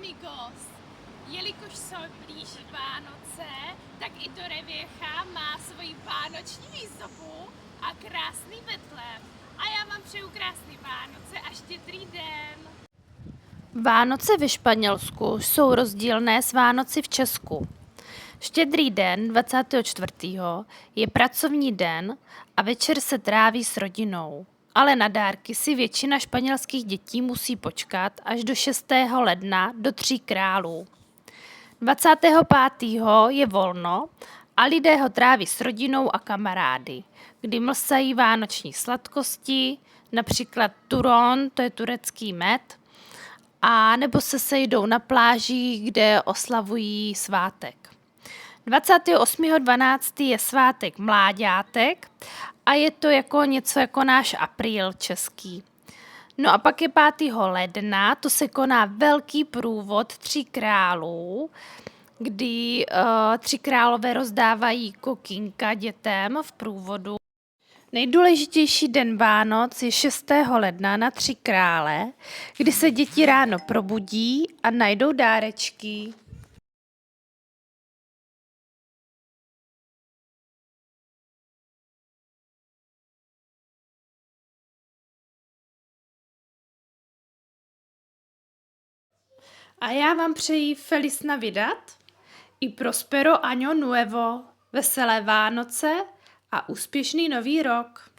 amigos, jelikož se blíží Vánoce, tak i Torrevieja má svoji vánoční výzdobu a krásný Betlém. A já vám přeju krásný Vánoce a štědrý den. Vánoce ve Španělsku jsou rozdílné s Vánoci v Česku. Štědrý den 24. je pracovní den a večer se tráví s rodinou. Ale na dárky si většina španělských dětí musí počkat až do 6. ledna do 3 králů. 25. je volno a lidé ho tráví s rodinou a kamarády, kdy mlsají vánoční sladkosti, například turon, to je turecký med, a nebo se sejdou na pláži, kde oslavují svátek. 28.12. je svátek mláďátek a je to něco jako náš apríl český. No a pak je 5. ledna, to se koná velký průvod 3 králů, kdy 3 králové rozdávají kokínka dětem v průvodu. Nejdůležitější den Vánoc je 6. ledna na 3 krále, kdy se děti ráno probudí a najdou dárečky. A já vám přeji Feliz Navidad i Prospero Año Nuevo, veselé Vánoce a úspěšný nový rok.